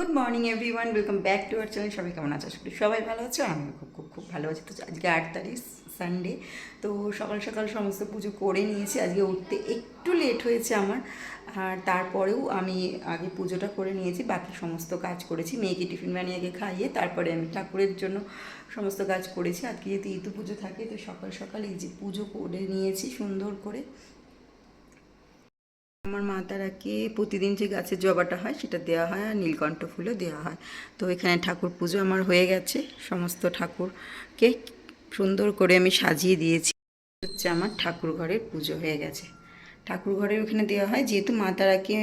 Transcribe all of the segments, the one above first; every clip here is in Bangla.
Good morning everyone, welcome back to our channel. সবাই কেমন আছে? আশা করি সবাই ভালো আছে। আমি খুব ভালো আছি। তো আজকে 8 তারিখ সানডে। তো সকাল সকাল সমস্ত পুজো করে নিয়েছি। আজকে উঠতে একটু লেট হয়েছে আমার, আর তারপরেও আমি আগে পুজোটা করে নিয়েছি, বাকি সমস্ত কাজ করেছি। মেয়েকে টিফিন বানিয়ে আগে খাইয়ে তারপরে আমি ঠাকুরের জন্য সমস্ত কাজ করেছি। আজকে যেহেতু ইতু পুজো থাকে, তো সকাল সকাল এই যে পুজো করে নিয়েছি সুন্দর করে। আমার মা তারাকে প্রতিদিন যে গাছের জবাটা হয় সেটা দেওয়া হয়, আর নীলকণ্ঠ ফুলও দেওয়া হয়। তো এখানে ঠাকুর পুজো আমার হয়ে গেছে, সমস্ত ঠাকুরকে সুন্দর করে আমি সাজিয়ে দিয়েছি। হচ্ছে আমার ঠাকুর ঘরের পুজো হয়ে গেছে। ঠাকুর ঘরের ওখানে দেওয়া হয়, যেহেতু মা তারাকে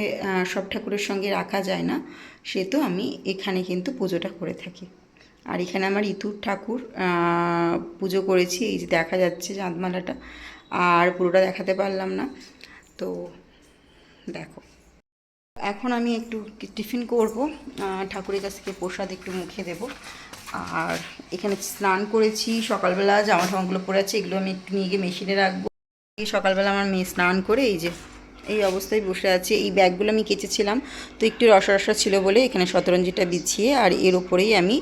সব ঠাকুরের সঙ্গে রাখা যায় না, সেহেতু আমি এখানে কিন্তু পুজোটা করে থাকি। আর এখানে আমার ইতুর ঠাকুর পুজো করেছি, এই যে দেখা যাচ্ছে চাঁদমালাটা, আর পুরোটা দেখাতে পারলাম না। তো দেখো, এখন আমি একটু টিফিন করব, ঠাকুরের কাছ থেকে প্রসাদ একটু মুখে দেব। আর এখানে স্নান করেছি, সকালবেলা জামা টামাগুলো পরে আছে, এগুলো আমি একটু নিয়ে গিয়ে মেশিনে রাখবো। এই সকালবেলা আমার মেয়ে স্নান করে এই যে এই অবস্থায় বসে আছে। এই ব্যাগগুলো আমি কেচেছিলাম, তো একটু রসা রসা ছিল বলে এখানে শতরঞ্জিটা বিছিয়ে আর এর ওপরেই আমি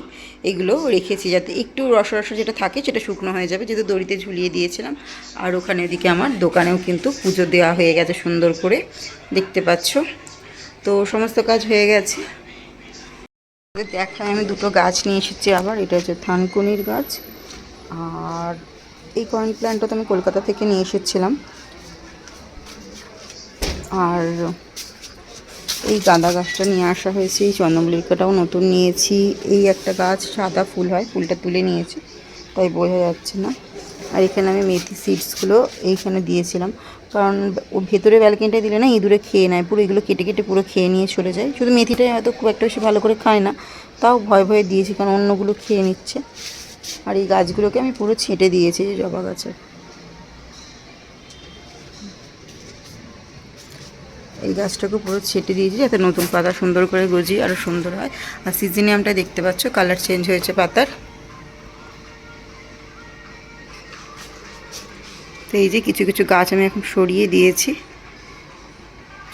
এগুলো রেখেছি, যাতে একটু রসা রসা যেটা থাকে সেটা শুকনো হয়ে যাবে, যেহেতু দড়িতে ঝুলিয়ে দিয়েছিলাম। আর ওখানে এদিকে আমার দোকানেও কিন্তু পুজো দেওয়া হয়ে গেছে সুন্দর করে, দেখতে পাচ্ছ। তো সমস্ত কাজ হয়ে গেছে। দেখায় আমি দুটো গাছ নিয়ে এসেছি আবার। এটা হচ্ছে থানকুনির গাছ, আর এই কয়েন প্ল্যান্টটা তো আমি কলকাতা থেকে নিয়ে এসেছিলাম। আর এই গাঁদা গাছটা নিয়ে আসা হয়েছে, এই চন্দ্রমল্লিকাটাও নতুন নিয়েছি। এই একটা গাছ সাদা ফুল হয়, ফুলটা তুলে নিয়েছি তাই বোঝা যাচ্ছে না। আর এখানে আমি মেথি সিডসগুলো এইখানে দিয়েছিলাম, কারণ ওর ভেতরে ব্যালকনিটা দিলে না ইঁদুরে খেয়ে নেয়, পুরো এগুলো কেটে কেটে পুরো খেয়ে নিয়ে চলে যায়। শুধু মেথিটাই হয়তো খুব একটা বেশি ভালো করে খায় না, তাও ভয়ে ভয়ে দিয়েছি, কারণ অন্যগুলো খেয়ে নিচ্ছে। আর এই গাছগুলোকে আমি পুরো ছেঁটে দিয়েছি, যে জবা গাছের এই গাছটাকে পুরো ছেটে দিয়েছি, যাতে নতুন পাতা সুন্দর করে গজিয়ে আরও সুন্দর হয়। আর সিজিনিয়ামটা দেখতে পাচ্ছ, কালার চেঞ্জ হয়েছে পাতার। তো এই যে কিছু কিছু গাছ আমি এখন সরিয়ে দিয়েছি।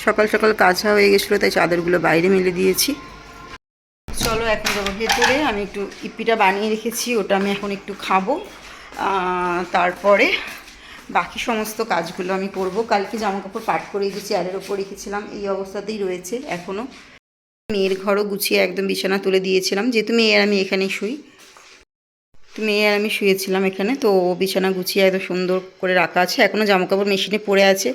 সকাল সকাল কাঁচা হয়ে গেছিলো, তাই চাদরগুলো বাইরে মেলে দিয়েছি। চলো এখন যাবো ভেতরে। আমি একটু ইপিটা বানিয়ে রেখেছি, ওটা আমি এখন একটু খাবো, তারপরে বাকি সমস্ত কাজগুলো আমি করব। কালকে জামাকাপড় পাট করে এই যে চেয়ারের ওপর রেখেছিলাম, এই অবস্থাতেই রয়েছে এখনও। মেয়ের ঘরও গুছিয়ে একদম বিছানা তুলে দিয়েছিলাম, যেহেতু মেয়ের আমি এখানেই শুই। তো মেয়ে আর আমি শুয়েছিলাম এখানে, তো বিছানা গুছিয়ে একদম সুন্দর করে রাখা আছে। এখনও জামাকাপড় মেশিনে পড়ে আছে।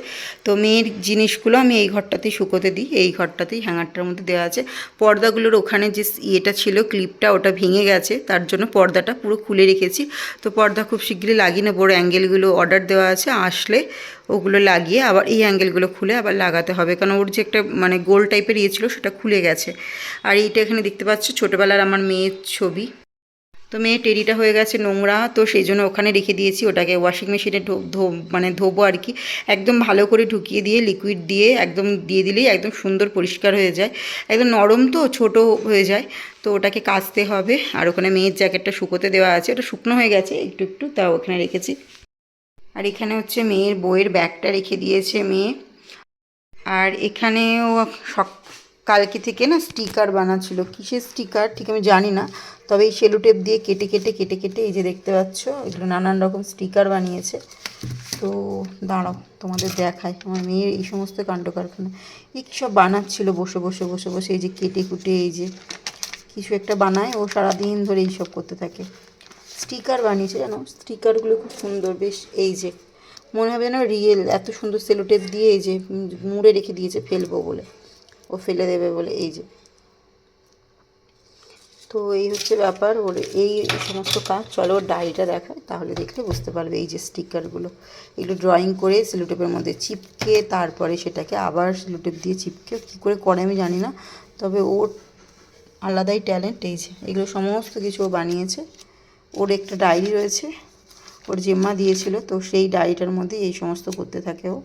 তো মেয়ের জিনিসগুলো আমি এই ঘরটাতেই শুকোতে দিই, এই ঘরটাতেই হ্যাঙ্গারটার মধ্যে দেওয়া আছে। পর্দাগুলোর ওখানে যে ইয়েটা ছিল, ক্লিপটা, ওটা ভেঙে গেছে, তার জন্য পর্দাটা পুরো খুলে রেখেছি। তো পর্দা খুব শীঘ্রই লাগিয়ে নেবো, বড় অ্যাঙ্গেলগুলো অর্ডার দেওয়া আছে, আসলে ওগুলো লাগিয়ে আবার এই অ্যাঙ্গেলগুলো খুলে আবার লাগাতে হবে, কারণ ওর যে একটা মানে গোল টাইপের ইয়ে ছিল সেটা খুলে গেছে। আর এইটা এখানে দেখতে পাচ্ছ ছোটোবেলার আমার মেয়ের ছবি। তো মেয়ে টেরিটা হয়ে গেছে নোংরা, তো সেই জন্য ওখানে রেখে দিয়েছি। ওটাকে ওয়াশিং মেশিনে মানে ধোবো আর কি। একদম ভালো করে ঢুকিয়ে দিয়ে লিকুইড দিয়ে একদম দিয়ে দিলেই একদম সুন্দর পরিষ্কার হয়ে যায়। একদম নরম তো ছোট হয়ে যায়, তো ওটাকে কাচতে হবে। আর ওখানে মেয়ের জ্যাকেটটা শুকোতে দেওয়া আছে, ওটা শুকনো হয়ে গেছে একটু একটু, তাও ওখানে রেখেছি। আর এখানে হচ্ছে মেয়ের বইয়ের ব্যাগটা রেখে দিয়েছে মেয়ে। আর এখানেও কালকে থেকে না স্টিকার বানাচ্ছিল, কিসের স্টিকার ঠিক আমি জানি না, তবে এই সেলো টেপ দিয়ে কেটে কেটে কেটে কেটে এই যে দেখতে পাচ্ছ, এগুলো নানান রকম স্টিকার বানিয়েছে। তো দাঁড়াও তোমাদের দেখায় আমার মেয়ের এই সমস্ত কাণ্ড কারখানা। এই কী সব বানাচ্ছিল বসে বসে বসে বসে, এই যে কেটে কুটে এই যে কিছু একটা বানায়, ও সারাদিন ধরে এইসব করতে থাকে। স্টিকার বানিয়েছে জানো, স্টিকারগুলো খুব সুন্দর বেশ। এই যে মনে হবে না রিয়েল, এত সুন্দর সেলোটেপ দিয়ে এই যে মুড়ে রেখে দিয়েছে, ফেলবো বলে, ও ফেলে দেবে বলে। এই যে, তো এই হচ্ছে ব্যাপার ওর এই সমস্ত কাজ। চলো ওর ডায়েরিটা দেখায়, তাহলে দেখলে বুঝতে পারবে। এই যে স্টিকারগুলো, এগুলো ড্রয়িং করে সেলোটেপের মধ্যে চিপকে তারপরে সেটাকে আবার সেলোটেপ দিয়ে চিপকে কী করে করে আমি জানি না, তবে ওর আলাদাই ট্যালেন্ট। এই যে এগুলো সমস্ত কিছু ও বানিয়েছে। ওর একটা ডায়েরি রয়েছে, ওর জেম্মা দিয়েছিল, তো সেই ডায়েরিটার মধ্যে এই সমস্ত করতে থাকে ও।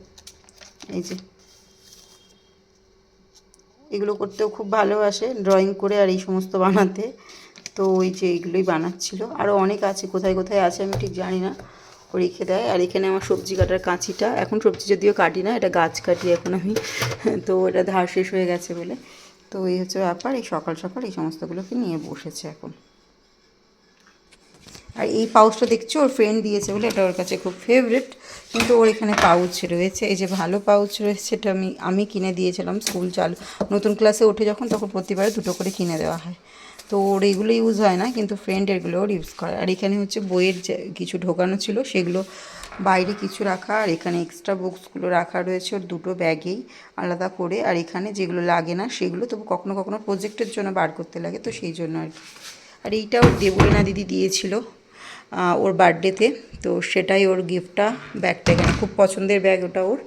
এই যে এগুলো করতেও খুব ভালোবাসে, ড্রয়িং করে আর এই সমস্ত বানাতে। তো ওই যে এইগুলোই বানাচ্ছিল, আরও অনেক আছে, কোথায় কোথায় আছে আমি ঠিক জানি না, ও রেখে দেয়। আর এখানে আমার সবজি কাটার কাঁচিটা, এখন সবজি যদিও কাটি না, এটা গাছ কাটি এখন আমি, তো এটা ধার শেষ হয়ে গেছে বলে। তো এই হচ্ছে ব্যাপার, এই সকাল সকাল এই সমস্তগুলোকে নিয়ে বসেছে এখন। আর এই পাউচটা দেখছো ওর ফ্রেন্ড দিয়েছে বলে, এটা ওর কাছে খুব ফেভারিট, কিন্তু ওর এখানে পাউচ রয়েছে, এই যে ভালো পাউচ রয়েছে, এটা আমি কিনে দিয়েছিলাম স্কুল চালু নতুন ক্লাসে ওঠে যখন, তখন প্রতিবারে 2টো করে কিনে দেওয়া হয়। তো ওর এইগুলো ইউজ হয় না, কিন্তু ফ্রেন্ড এগুলো ওর ইউজ করে। আর এখানে হচ্ছে বইয়ের যে কিছু ঢোকানো ছিল সেগুলো বাইরে কিছু রাখা, আর এখানে এক্সট্রা বুকসগুলো রাখা রয়েছে ওর 2টো ব্যাগেই আলাদা করে। আর এখানে যেগুলো লাগে না সেগুলো তবু কখনো কখনো প্রজেক্টের জন্য বার করতে লাগে, তো সেই জন্য আর কি। আর এইটা ওর দেবলীনা দিদি দিয়েছিল ওর বার্থডেতে, তো সেটাই ওর গিফটটা। ব্যাগটা এখানে খুব পছন্দের ব্যাগ ওটা ওর,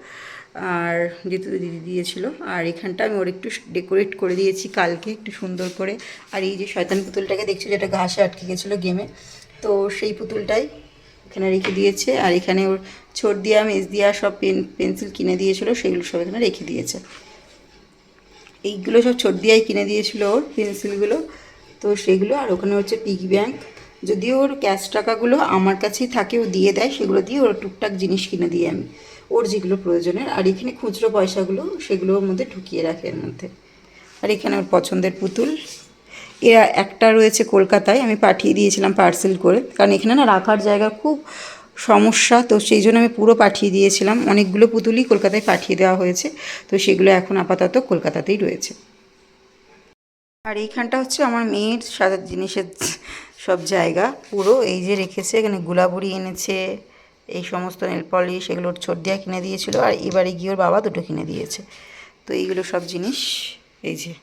আর যেহেতু দিদি দিয়েছিল। আর এখানটা আমি ওর একটু ডেকোরেট করে দিয়েছি কালকে একটু সুন্দর করে। আর এই যে শয়তান পুতুলটাকে দেখছি যেটা ঘাসে আটকে গেছিলো গেমে, তো সেই পুতুলটাই এখানে রেখে দিয়েছে। আর এখানে ওর ছোট দিয়া মেজ দিয়া সব পেন্সিল কিনে দিয়েছিলো, সেগুলো সব এখানে রেখে দিয়েছে। এইগুলো সব ছোট দিয়াই কিনে দিয়েছিল ওর পেন্সিলগুলো, তো সেগুলো। আর ওখানে হচ্ছে পিগি ব্যাংক, যদিও ওর ক্যাশ টাকাগুলো আমার কাছেই থাকে, ও দিয়ে দেয়, সেগুলো দিয়ে ওর টুকটাক জিনিস কিনে দিই আমি ওর যেগুলো প্রয়োজনের। আর এখানে খুচরো পয়সাগুলো সেগুলো ওর মধ্যে ঢুকিয়ে রাখে এর মধ্যে। আর এখানে ওর পছন্দের পুতুল, এরা একটা রয়েছে কলকাতায়, আমি পাঠিয়ে দিয়েছিলাম পার্সেল করে, কারণ এখানে না রাখার জায়গা খুব সমস্যা, তো সেই জন্য আমি পুরো পাঠিয়ে দিয়েছিলাম। অনেকগুলো পুতুলই কলকাতায় পাঠিয়ে দেওয়া হয়েছে, তো সেগুলো এখন আপাতত কলকাতাতেই রয়েছে। আর এইখানটা হচ্ছে আমার মেয়ের সাজার জিনিসের সব জায়গা পুরো, এই যে রেখেছে, এখানে গুলাবুড়ি এনেছে, এই সমস্ত নেল পলিশ এগুলো ওর ছোট দিয়া কিনে দিয়েছিল, আর এবারে গিয়ে ওর বাবা 2টো কিনে দিয়েছে। তো এইগুলো সব জিনিস, এই যে।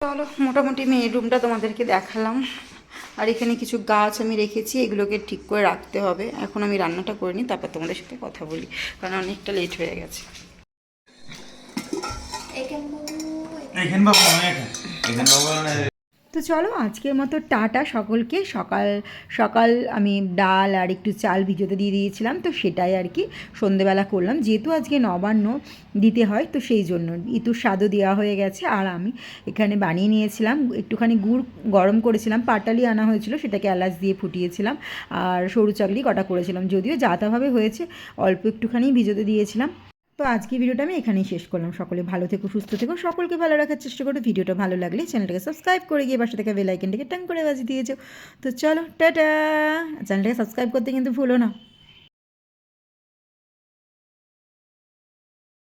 চলো মোটামুটি মেয়ের রুমটা তোমাদেরকে দেখালাম। আর এখানে কিছু গাছ আমি রেখেছি, এগুলোকে ঠিক করে রাখতে হবে। এখন আমি রান্নাটা করে নিই, তারপর তোমাদের সাথে কথা বলি, কারণ অনেকটা লেট হয়ে গেছে। তো চলো আজকের মতো টাটা সকলকে। সকাল সকাল আমি ডাল আর একটু চাল ভিজোতে দিয়ে দিয়েছিলাম, তো সেটাই আর কি সন্ধেবেলা করলাম, যেহেতু আজকে নবান্ন দিতে হয়, তো সেই জন্য ইতুর স্বাদও দেওয়া হয়ে গেছে। আর আমি এখানে বানিয়ে নিয়েছিলাম, একটুখানি গুড় গরম করেছিলাম, পাটালি আনা হয়েছিল, সেটাকে এলাচ দিয়ে ফুটিয়েছিলাম, আর সরু চাকলি কটা করেছিলাম, যদিও যাতাভাবে হয়েছে, অল্প একটুখানি ভিজোতে দিয়েছিলাম। তো আজকের ভিডিওটা আমি এখানেই শেষ করলাম। সকলে ভালো থেকো, সুস্থ থেকো, সকলকে ভালো রাখার চেষ্টা করো। ভিডিওটা ভালো লাগলে চ্যানেলটাকে সাবস্ক্রাইব করে গিয়ে পাশে থেকে বেল আইকনটাকে টাং করে বাজিয়ে দিয়েছো। তো চলো টাটা, চ্যানেলটাকে সাবস্ক্রাইব করতে কিন্তু ভুলো না।